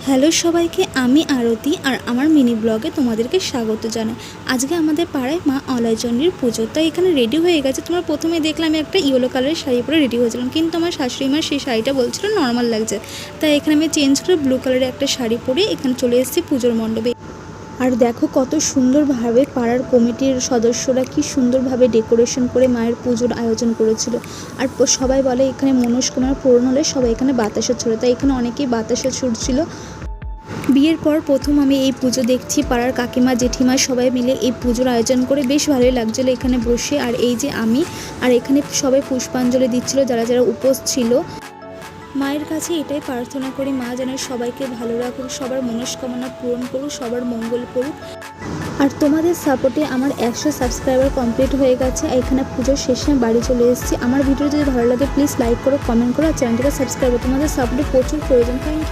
Hello সবাইকে, আমি আরতি আর আমার মিনি ব্লগে তোমাদেরকে স্বাগত জানাই। আজকে আমাদের পাড়ায় মা অলয়চণ্ডীর পুজো, তাই এখানে রেডি হয়ে গেছে। তোমরা প্রথমে দেখলাম আমি একটা ইয়েলো কালারের শাড়ি পরে রেডি হয়েছিলাম, কিন্তু আমার শাশুড়ি মা সেই শাড়িটা বলছিল নর্মাল লাগছে, তাই এখানে আমি চেঞ্জ করে ব্লু কালারের একটা শাড়ি পরে এখানে চলে এসেছি পুজোর মণ্ডপে। আর দেখো কত সুন্দরভাবে পাড়ার কমিটির সদস্যরা কি সুন্দরভাবে ডেকোরেশন করে মায়ের পুজোর আয়োজন করেছিল। আর সবাই বলে এখানে মনস্কামনা পূরণ হলে সবাই এখানে বাতাসা ছড়ে, তাই এখানে অনেকেই বাতাসা ছুটছিল। বিয়ের পর প্রথম আমি এই পুজো দেখছি। পাড়ার কাকিমা জেঠিমা সবাই মিলে এই পুজোর আয়োজন করে বেশ ভালোই লাগছিলো এখানে বসে। আর এই যে আমি আর এখানে সবাই পুষ্পাঞ্জলি দিচ্ছিল যারা যারা উপোস ছিল। মায়ের কাছে এটাই প্রার্থনা করি, মা যেন সবাইকে ভালো রাখুক, সবার মনস্কামনা পূরণ করুক, সবার মঙ্গল করুক। আর তোমাদের সাপোর্টে আমার 100 সাবস্ক্রাইবার কমপ্লিট হয়ে গেছে। এখানে পুজোর শেষে বাড়ি চলে এসেছি। আমার ভিডিও যদি ভালো লাগে প্লিজ লাইক করো, কমেন্ট করো আর চ্যানেলটাকে সাবস্ক্রাইব করো। তোমাদের সাপোর্টে প্রচুর প্রয়োজন। Thank you.